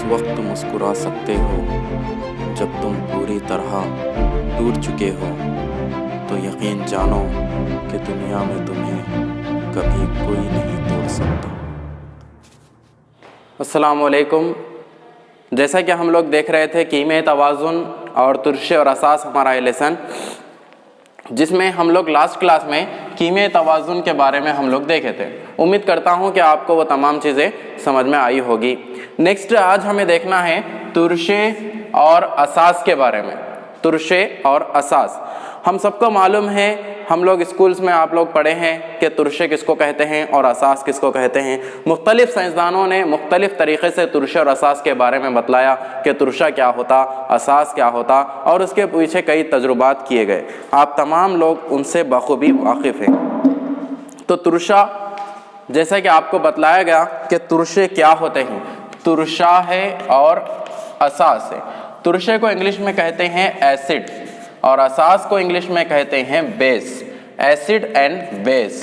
वक्त मुस्कुरा सकते हो जब तुम पूरी तरह टूट चुके हो, तो यकीन जानो कि दुनिया में तुम्हें कभी कोई नहीं तोड़ सकता। अस्सलाम वालेकुम। जैसा कि हम लोग देख रहे थे कीमे तवाज़ुन और तुर्शे और असास हमारा लेसन, जिसमें हम लोग लास्ट क्लास में कीमे तवाज़ुन के बारे में हम लोग देखे थे। उम्मीद करता हूं कि आपको वो तमाम चीज़ें समझ में आई होगी। नेक्स्ट आज हमें देखना है तुर्शे और असास के बारे में। तुर्शे और असास हम सबको मालूम है, हम लोग स्कूल्स में आप लोग पढ़े हैं कि तुर्शे किसको कहते हैं और असास किसको कहते हैं। मुख्तलिफ साइंसदानों ने मुख्तलिफ तरीक़े से तुर्शे और असास के बारे में बतलाया कि तुर्शा क्या होता, असास क्या होता, और उसके पीछे कई तजुर्बात किए गए। आप तमाम लोग उनसे बखूबी वाकिफ़ हैं। तो तुर्शा, जैसा कि आपको बतलाया गया कि तुर्शे क्या होते हैं, तुर्शा है और असास है। तुर्शे को इंग्लिश में कहते हैं एसिड और असास को इंग्लिश में कहते हैं बेस। एसिड एंड बेस,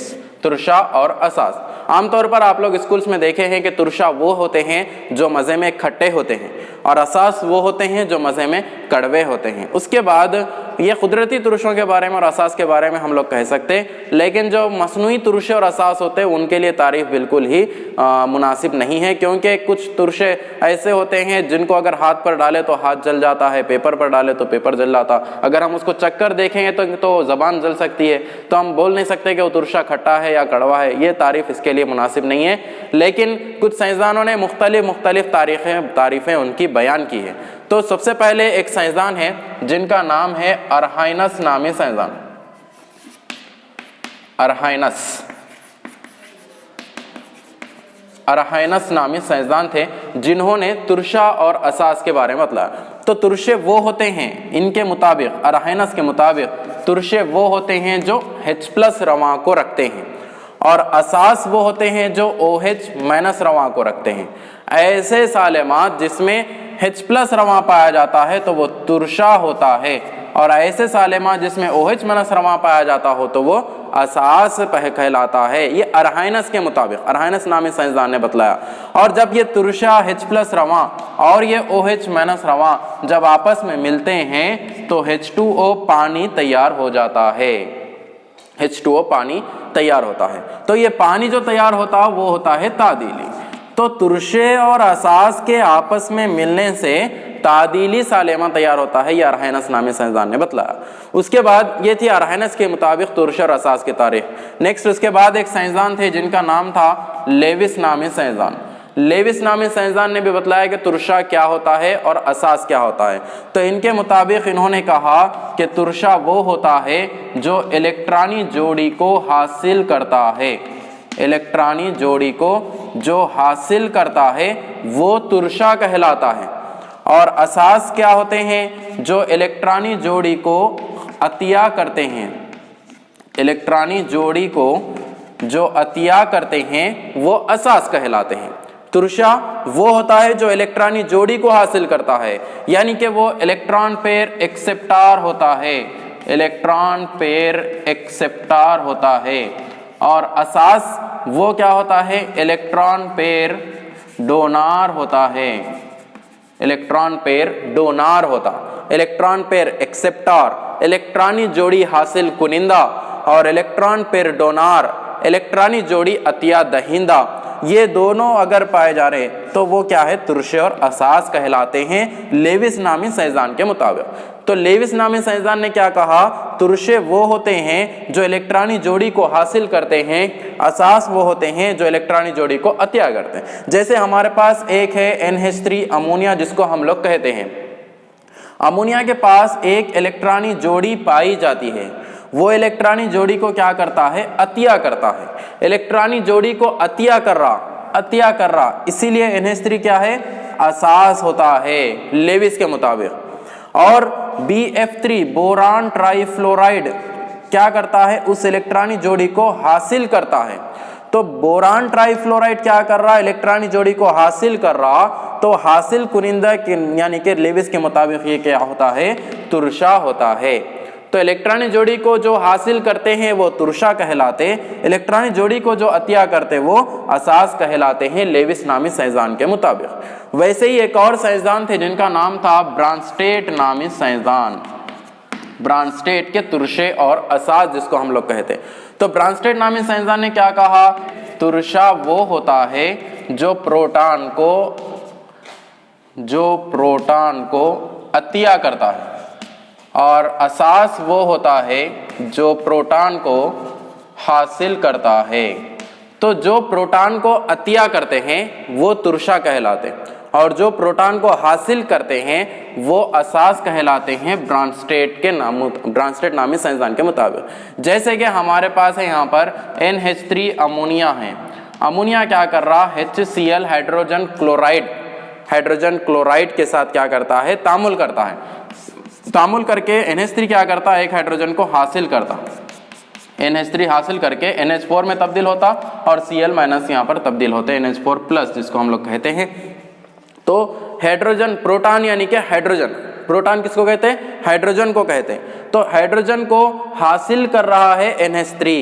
तुर्शा और असास। आमतौर पर आप लोग स्कूल्स में देखे हैं कि तुर्शा वो होते हैं जो मज़े में खट्टे होते हैं और असास वो होते हैं जो मज़े में कड़वे होते हैं। उसके बाद ये कुदरती तुर्शों के बारे में और असास के बारे में हम लोग कह सकते हैं, लेकिन जो मसनूई तुर्शे और असास होते हैं उनके लिए तारीफ़ बिल्कुल ही मुनासिब नहीं है, क्योंकि कुछ तुर्शे ऐसे होते हैं जिनको अगर हाथ पर डाले तो हाथ जल जाता है, पेपर पर डाले तो पेपर जल जाता। अगर हम उसको चक्कर देखेंगे तो ज़बान जल सकती है। तो हम बोल नहीं सकते कि वो तुर्शा खट्टा है या कड़वा है, ये तारीफ़ इसके लिए मुनासिब नहीं है। लेकिन कुछ साइंसदानों ने मुख्तलिफ तारीफ़ें उनकी बयान की है। तो सबसे पहले एक साइंसदान है जिनका नाम है अरहाइनस नामी साइंसदान। अरहाइनस नामी साइंसदान थे जिन्होंने तुर्शा और असास के बारे में बताया। तो तुर्शे वो होते हैं, इनके मुताबिक, अरहाइनस के मुताबिक, तुर्शे वो होते हैं जो H+ रवां को रखते हैं और असास वो होते हैं जो OH- रवां को रखते हैं। ऐसे सालेमात जिसमें H+ रवां पाया जाता है तो वो तुर्शा होता है, और ऐसे सालेमात जिसमें OH- रवां पाया जाता हो तो वो असास कहलाता है। ये अरहाइनस के मुताबिक, अरहाइनस नामी साइंसदान ने बतलाया। और जब ये तुर्शा H+ रवां और ये OH- रवां जब आपस में मिलते हैं तो H2O पानी तैयार हो जाता है। H2O पानी तैयार होता है। तो ये पानी जो तैयार होता है वो होता है तादीली। तो तुर्शे और असास के आपस में मिलने से तादीली सालेमा तैयार होता है, यह अरहाइनस नामी साइंसदान ने बतलाया। उसके बाद ये थी अरहाइनस के मुताबिक तुर्शे और असास की तारीख। नेक्स्ट उसके बाद एक साइंसदान थे जिनका नाम था लेविस नामी साइंसदान। लेविस नामी साइंसदान ने भी बतलाया कि तुर्शा क्या होता है और असास क्या होता है। तो इनके मुताबिक इन्होंने कहा कि तुर्शा वो होता है जो इलेक्ट्रॉनी जोड़ी को हासिल करता है। इलेक्ट्रॉनी जोड़ी को जो हासिल करता है वो तुर्शा कहलाता है। और असास क्या होते हैं, जो इलेक्ट्रॉनी जोड़ी को अतिया करते हैं। इलेक्ट्रॉनी जोड़ी को जो अतिया करते हैं वो असास कहलाते हैं। तुर्शा वो होता है जो इलेक्ट्रॉनी जोड़ी को हासिल करता है, यानी कि वो इलेक्ट्रॉन पेयर एक्सेप्टार होता है। इलेक्ट्रॉन पेयर एक्सेप्टार होता है। और असास वो क्या होता है, इलेक्ट्रॉन पेयर डोनार होता है। इलेक्ट्रॉन पेयर डोनार होता, इलेक्ट्रॉन पेयर एक्सेप्टार इलेक्ट्रॉनी जोड़ी हासिल कुनिंदा, और इलेक्ट्रॉन पेयर डोनार इलेक्ट्रॉनी जोड़ी अतिया दहिंदा। ये दोनों अगर पाए जा रहे तो वो क्या है, तुर्शे और असास कहलाते हैं लेविस नामी साइंसदान के मुताबिक। तो लेविस नामी साइंसदान ने क्या कहा, तुर्शे वो होते हैं जो इलेक्ट्रॉनी जोड़ी को हासिल करते हैं, असास वो होते हैं जो इलेक्ट्रॉनी जोड़ी को अतिया करते हैं। जैसे हमारे पास एक है NH3 अमोनिया, जिसको हम लोग कहते हैं। अमोनिया के पास एक इलेक्ट्रॉनी जोड़ी पाई जाती है, वो इलेक्ट्रॉनी जोड़ी को क्या करता है, अतिया करता है। इलेक्ट्रॉनी जोड़ी को अतिया कर रहा, इसीलिए NH3 क्या है, असास होता है लेविस के मुताबिक। और BF3 बोरान ट्राइफ्लोराइड क्या करता है, उस इलेक्ट्रॉनी जोड़ी को हासिल करता है। तो बोरान ट्राइफ्लोराइड क्या कर रहा है, इलेक्ट्रॉनी जोड़ी को हासिल कर रहा, तो हासिल कुनिंदा यानी कि लेविस के मुताबिक ये क्या होता है, तुर्शा होता है। तो इलेक्ट्रॉनिक जोड़ी को जो हासिल करते हैं वो तुरशा कहलाते, इलेक्ट्रॉनिक जोड़ी को जो अतिया करते वो असास कहलाते हैं लेविस नामी साइंसदान के मुताबिक। वैसे ही एक और साइंसदान थे जिनका नाम था ब्रांस्टेट नामी साइंसदान, ब्रांस्टेट के तुरशे और असास जिसको हम लोग कहते। तो ब्रांस्टेट नामी साइंसदान ने क्या कहा, तुरशा वो होता है जो प्रोटॉन को अतिया करता है, और असास वो होता है जो प्रोटॉन को हासिल करता है। तो जो प्रोटॉन को अतिया करते हैं वो तुरशा कहलाते हैं, और जो प्रोटॉन को हासिल करते हैं वो असास कहलाते हैं ब्रांस्टेट नामी साइंसदान के मुताबिक। जैसे कि हमारे पास है यहाँ पर NH3 अमोनिया है, अमोनिया क्या कर रहा, HCl हाइड्रोजन क्लोराइड के साथ क्या करता है, तामुल करता है, तामुल करके NH3 क्या करता है, एक हाइड्रोजन को हासिल करता, NH3 हासिल करके NH4 में तब्दील होता और Cl- यहाँ पर तब्दील होते NH4+ जिसको हम लोग कहते हैं। तो हाइड्रोजन प्रोटॉन यानी कि हाइड्रोजन, प्रोटॉन किसको कहते हैं, हाइड्रोजन को कहते हैं। तो हाइड्रोजन को हासिल कर रहा है NH3,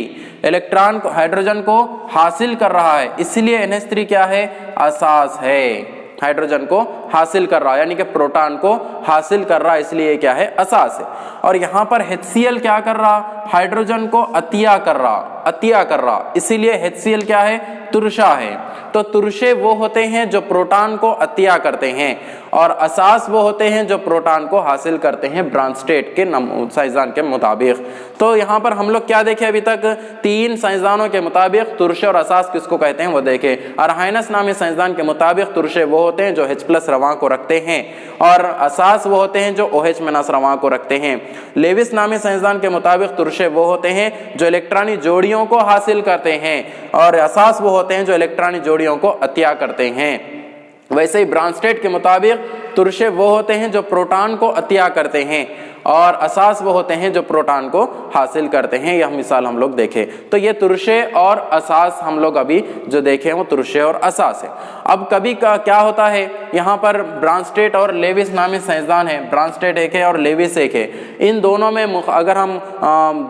इलेक्ट्रॉन को हाइड्रोजन को हासिल कर रहा है, इसलिए NH3 क्या है, असास है। हाइड्रोजन को हासिल कर रहा है यानी कि प्रोटॉन को हासिल कर रहा है, इसलिए क्या है, असास है। और यहाँ पर HCl क्या कर रहा, हाइड्रोजन को अतिया कर रहा, इसीलिए HCl क्या है, तुरशा है। तो तुरशे वो होते हैं जो प्रोटॉन को अतिया करते हैं, और असास वो होते हैं जो प्रोटॉन को हासिल करते हैं ब्रांस्टेट के साइंसदान के मुताबिक। तो यहाँ पर हम लोग क्या देखे अभी तक, 3 साइंसदानों के मुताबिक तुरशे और असास किसको कहते हैं वो देखे। अरहाइनस नामी साइंसदान के मुताबिक तुरशे वो होते हैं जो H+ रवां को रखते हैं, और असास वो होते हैं जो OH- रवां को रखते हैं। लेविस नामी साइंसदान के मुताबिक तुरशे वो होते हैं जो इलेक्ट्रॉनिक जोड़ियों को हासिल करते हैं, और असास वो होते हैं जो इलेक्ट्रॉनिक जोड़ियों को अतिया करते हैं। वैसे ही ब्रांस्टेट के मुताबिक तुरशे वो होते हैं जो प्रोटॉन को अतिया करते हैं, और असास वो होते हैं जो प्रोटॉन को हासिल करते हैं। यह मिसाल हम लोग देखें, तो ये तुरशे और असास हम लोग अभी जो देखे वो तुरशे और असास है। अब कभी का क्या होता है, यहाँ पर ब्रांस्टेट और लेविस नामी साइंसदान है, ब्रांस्टेट एक है और लेविस एक है। इन दोनों में अगर हम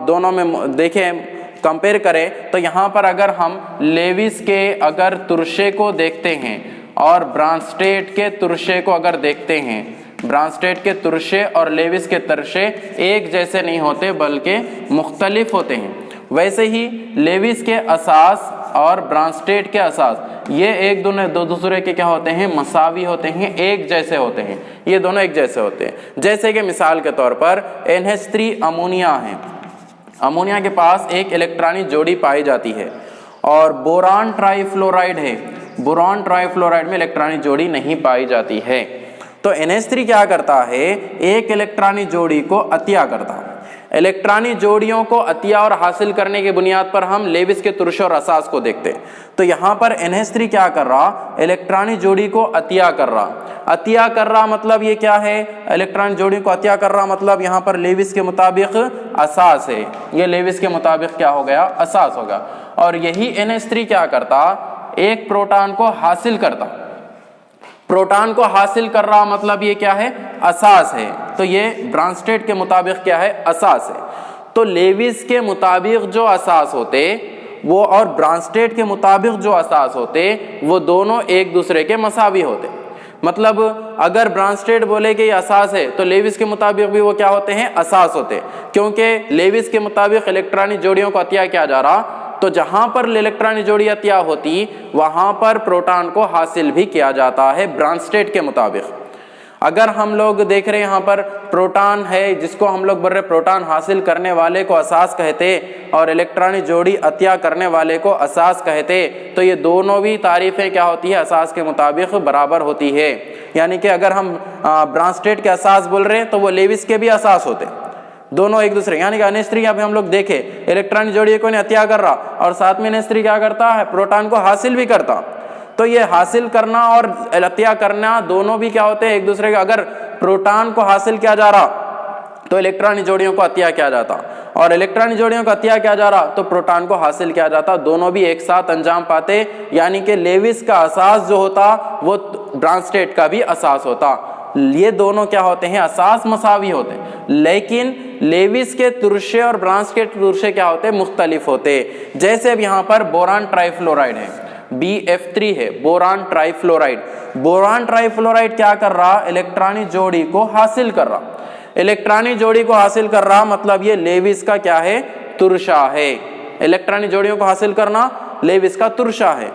दोनों में देखें, कंपेयर करें, तो यहाँ पर अगर हम लेविस के अगर तुरशे को देखते हैं और ब्रांस्टेट के तुरशे को अगर देखते हैं, ब्रांस्टेट के तुरशे और लेविस के तुरशे एक जैसे नहीं होते बल्कि मुख्तलिफ होते हैं। वैसे ही लेविस के असास और ब्रांस्टेट के असास ये एक दो दूसरे के क्या होते हैं, मसावी होते हैं, एक जैसे होते हैं, ये दोनों एक जैसे होते हैं। जैसे कि मिसाल के तौर पर NH3 अमोनिया है, अमोनिया के पास एक इलेक्ट्रॉनिक जोड़ी पाई जाती है, और बोरान ट्राइफ्लोराइड है, बोरान ट्राइफ्लोराइड में इलेक्ट्रॉनिक जोड़ी नहीं पाई जाती है। तो NH3 क्या करता है, एक इलेक्ट्रॉनिक जोड़ी को अतिया करता है। इलेक्ट्रॉनिक जोड़ियों को अतिया और हासिल करने की बुनियाद पर हम लेविस के तुरशे और असास को देखते हैं। तो यहाँ पर NH3 क्या कर रहा, इलेक्ट्रॉनिक जोड़ी को अतिया कर रहा। अतिया कर रहा मतलब ये क्या है, इलेक्ट्रॉनिक जोड़ी को अतिया कर रहा मतलब यहाँ पर लेविस के मुताबिक असास है, ये लेविस के मुताबिक क्या हो गया, असास होगा। और यही NH3 क्या करता, एक प्रोटॉन को हासिल करता, प्रोटॉन को हासिल कर रहा मतलब ये क्या है, असास है। तो ये ब्रांस्टेट के मुताबिक क्या है, असास है। तो लेविस के मुताबिक जो असास होते वो और ब्रांस्टेट के मुताबिक जो असास होते वो दोनों एक दूसरे के मसावी होते। मतलब अगर ब्रांस्टेट बोले कि ये असास है तो लेविस के मुताबिक भी वो क्या होते हैं, असास होते, क्योंकि लेविस के मुताबिक इलेक्ट्रॉनिक जोड़ियों को अतिया किया जा रहा, तो जहां पर इलेक्ट्रॉनिक जोड़ी अतिया होती वहां पर प्रोटॉन को हासिल भी किया जाता है ब्रांस्टेट के मुताबिक। अगर हम लोग देख रहे हैं यहाँ पर प्रोटॉन है जिसको हम लोग बोल रहे प्रोटॉन हासिल करने वाले को असास कहते और इलेक्ट्रॉनिक जोड़ी अतिया करने वाले को असास कहते, तो ये दोनों भी तारीफें क्या होती है, असास के मुताबिक बराबर होती है। यानी कि अगर हम ब्रांस्टेट के असास बोल रहे हैं तो वो लेविस के भी असास होते, दोनों एक दूसरे। यानी कि NH3 यहाँ पे हम लोग देखे इलेक्ट्रॉनिक जोड़ी को अतिया कर रहा और साथ में NH3 क्या करता है, प्रोटॉन को हासिल भी करता। तो ये हासिल करना और अतिया करना दोनों भी क्या होते हैं एक दूसरे के। अगर प्रोटॉन को हासिल किया जा रहा तो इलेक्ट्रॉनिक जोड़ियों को अतिया किया जाता, और इलेक्ट्रॉनिक जोड़ियों को अतिया किया जा रहा तो प्रोटॉन को हासिल किया जाता, दोनों भी एक साथ अंजाम पाते। यानी कि लेविस का असास जो होता वो ब्रांस्टेट का भी असास होता। ये दोनों क्या होते हैं, असास मसावी होते हैं। लेकिन लेविस के तुरशे और ब्रांस के तुरशे क्या होते हैं, मुख्तलिफ होते। जैसे अब यहाँ पर बोरान ट्राइफ्लोराइड है, BF3 है, बोरान ट्राइफ्लोराइड। बोरान ट्राइफ्लोराइड क्या कर रहा, इलेक्ट्रॉनिक जोड़ी को हासिल कर रहा। इलेक्ट्रॉनिक जोड़ी को हासिल कर रहा मतलब ये लेविस का क्या है, तुरशा है। इलेक्ट्रॉनिक जोड़ियों को हासिल करना लेविस का तुरशा है।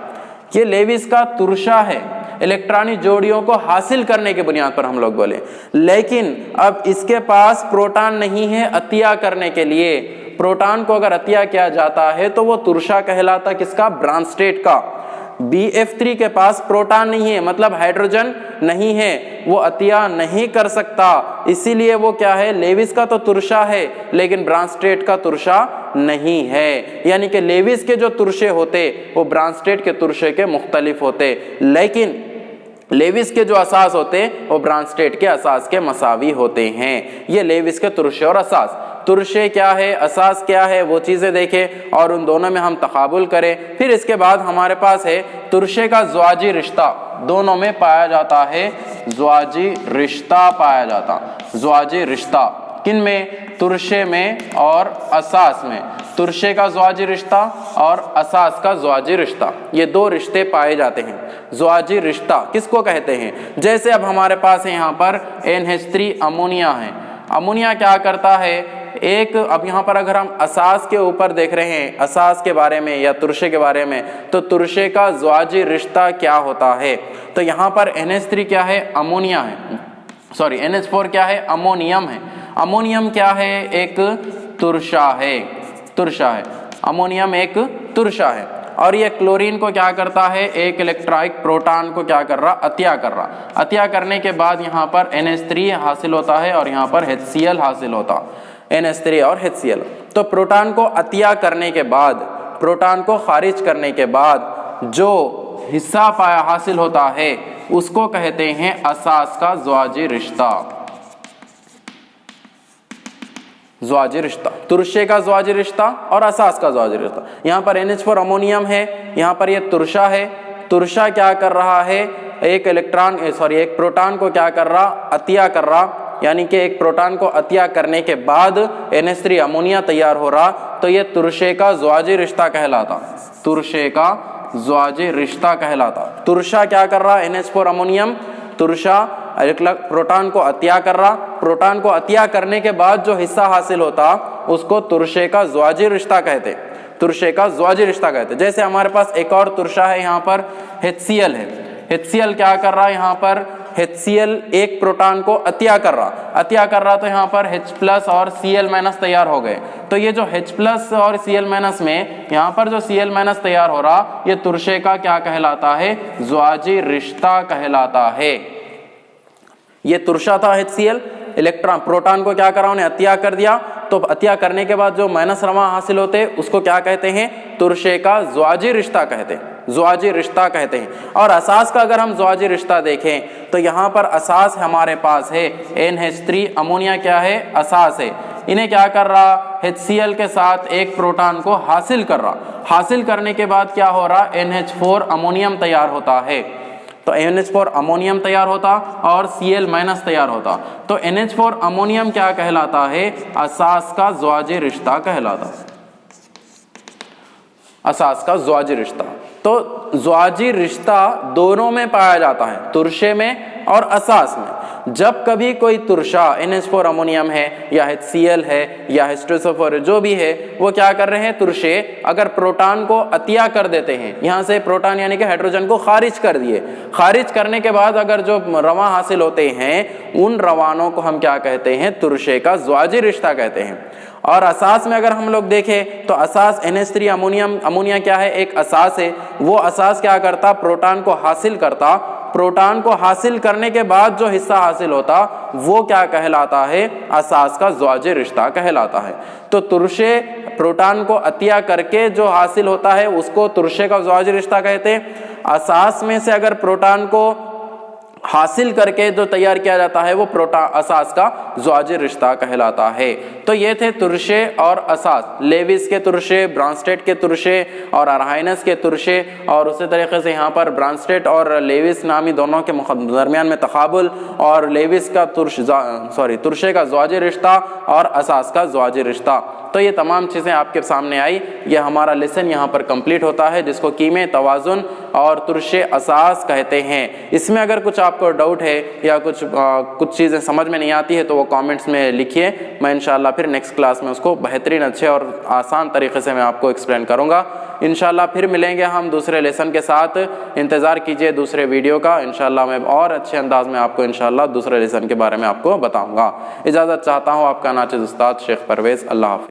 ये लेविस का तुरशा है इलेक्ट्रॉनिक जोड़ियों को हासिल करने के बुनियाद पर हम लोग बोले। लेकिन अब इसके पास प्रोटॉन नहीं है अतिया करने के लिए। प्रोटॉन को अगर अतिया किया जाता है तो वो तुरशा कहलाता किसका, ब्रांस्टेड का। BF3 के पास प्रोटॉन नहीं है मतलब हाइड्रोजन नहीं है, वो अतिया नहीं कर सकता, इसीलिए वो क्या है, लेविस का तो तुरशा है लेकिन ब्रांस्टेड का तुरशा नहीं है। यानी कि लेविस के जो तुरशे होते वो ब्रांस्टेड के तुरशे के मुख्तलिफ होते, लेकिन लेविस के जो असास होते वो ब्रांस्टेड के असास के मसावी होते हैं। ये लेविस के तुरशे और असास। तुरशे क्या है, असास क्या है, वो चीज़ें देखें और उन दोनों में हम तकाबुल करें। फिर इसके बाद हमारे पास है तुरशे का ज़्वाजी रिश्ता, दोनों में पाया जाता है ज़्वाजी रिश्ता पाया जाता। ज़्वाजी रिश्ता किन में, तुरशे में और असास में। तुरशे का ज़्वाजी रिश्ता और असास का ज़्वाजी रिश्ता, ये दो रिश्ते पाए जाते हैं। ज़्वाजी रिश्ता किसको कहते हैं, जैसे अब हमारे पास है यहाँ पर NH3 अमोनिया है। अमोनिया क्या करता है, एक अब यहाँ पर अगर हम असास के ऊपर देख रहे हैं, असास के बारे में या तुरशे के बारे में, तो तुरशे का ज़्वाजी रिश्ता क्या होता है, तो यहाँ पर NH3 क्या है, अमोनिया है, सॉरी NH4 क्या है, अमोनियम है। अमोनियम क्या है, एक तुरशा है, तुरशा है। अमोनियम एक तुरशा है और ये क्लोरीन को क्या करता है, एक इलेक्ट्रॉनिक प्रोटॉन को क्या कर रहा, अतिया कर रहा। अतिया करने के बाद यहाँ पर NH3 हासिल होता है और यहाँ पर HCl हासिल होता, NH3 और HCl। तो प्रोटॉन को अतिया करने के बाद, प्रोटॉन को खारिज करने के बाद जो हिस्सा पाया हासिल होता है उसको कहते हैं असास का ज़्वाजी रिश्ता। ज़्वाजी रिश्ता, तुरशे का ज़्वाजी रिश्ता और असास का ज़्वाजी रिश्ता। यहाँ पर NH4 अमोनियम है, यहाँ पर ये तुरशा है। तुरशा क्या कर रहा है, एक इलेक्ट्रॉन एक प्रोटॉन को क्या कर रहा, अतिया कर रहा, यानी कि एक प्रोटॉन को अतिया करने के बाद NH3 अमोनिया तैयार हो रहा, तो ये तुरशे का ज़्वाजी रिश्ता कहलाता। तुरशे का ज़्वाजी रिश्ता कहलाता। तुरशा क्या कर रहा, NH4 अमोनियम, तुरशा प्रोटॉन को अतिया कर रहा, प्रोटॉन को अतिया करने के बाद जो हिस्सा हासिल होता उसको तुरशे का ज़्वाजी रिश्ता कहते, तुरशे का ज़्वाजी रिश्ता कहते। जैसे हमारे पास एक और तुरशा है, यहाँ पर HCl है। HCl क्या कर रहा है, यहाँ पर HCl एक प्रोटॉन को अतिया कर रहा, अतिया कर रहा, तो यहाँ पर H+ और Cl- तैयार हो गए। तो ये जो H+ और Cl- में यहाँ पर जो Cl- तैयार हो रहा, ये तुरशे का क्या कहलाता है, ज़्वाजी रिश्ता कहलाता है। ये तुरशा था HCl, इलेक्ट्रॉन प्रोटॉन को क्या करा, उन्हें अतिया कर दिया, तो अतिया करने के बाद जो माइनस रवा हासिल होते उसको क्या कहते हैं, तुरशे का ज़्वाजी रिश्ता कहते हैं, ज़्वाजी रिश्ता कहते हैं। और असास का अगर हम ज़्वाजी रिश्ता देखें तो यहाँ पर असास हमारे पास है NH3 अमोनिया क्या है, असास है। इन्हें क्या कर रहा, HCl के साथ एक प्रोटॉन को हासिल कर रहा, हासिल करने के बाद क्या हो रहा, NH4 अमोनियम तैयार होता है। तो NH4 अमोनियम तैयार होता और Cl- तैयार होता, तो NH4 अमोनियम क्या कहलाता है, असास का ज़्वाजी रिश्ता कहलाता, असास का ज़्वाजी रिश्ता। तो ज़्वाजी रिश्ता दोनों में पाया जाता है, तुरशे में और असास में। जब कभी कोई तुरशा NH4 अमोनियम है या HCl है या H2SO4 जो भी है, वो क्या कर रहे हैं, तुरशे अगर प्रोटॉन को अतिया कर देते हैं, यहाँ से प्रोटॉन यानी कि हाइड्रोजन को खारिज कर दिए, खारिज करने के बाद अगर जो रवा हासिल होते हैं उन रवानों को हम क्या कहते हैं, तुरशे का ज़्वाजी रिश्ता कहते हैं। और असास में अगर हम लोग देखें तो असास NH3 अमोनिया क्या है, एक असास है। वो असास क्या करता, प्रोटॉन को हासिल करता, प्रोटॉन को हासिल करने के बाद जो हिस्सा हासिल होता वो क्या कहलाता है, असास का ज़्वाजी रिश्ता कहलाता है। तो तुरशे प्रोटॉन को अतिया करके जो हासिल होता है उसको तुरशे का ज़्वाजी रिश्ता कहते हैं। असास में से अगर प्रोटॉन को हासिल करके जो तैयार किया जाता है वो प्रोटा असास का ज़्वाजी रिश्ता कहलाता है। तो ये थे तुरशे और असास, लेविस के तुरशे, ब्रांस्टेड के तुरशे और अरहाइनस के तुरशे, और उसी तरीके से यहाँ पर ब्रांस्टेड और लेविस नामी दोनों के दरमियान में तकाबुल, और लेविस का तुरशे का ज़्वाजी रिश्ता और असास का ज़्वाजी रिश्ता। तो ये तमाम चीज़ें आपके सामने आई। ये हमारा लेसन यहाँ पर कंप्लीट होता है, जिसको कीमे, तवाज़ुन और तुरशे असास कहते हैं। इसमें अगर कुछ आपको डाउट है या कुछ चीज़ें समझ में नहीं आती है तो वो कमेंट्स में लिखिए। मैं इंशाल्लाह फिर नेक्स्ट क्लास में उसको बेहतरीन, अच्छे और आसान तरीके से मैं आपको एक्सप्लेन करूँगा। इंशाल्लाह फिर मिलेंगे हम दूसरे लेसन के साथ। इंतज़ार कीजिए दूसरे वीडियो का। इंशाल्लाह मैं और अच्छे अंदाज में आपको इंशाल्लाह दूसरे लेसन के बारे में आपको बताऊँगा। इजाज़त चाहता हूँ, आपका नाचिज़ उस्ताद शेख परवेज़। अल्लाह हाफ़िज़।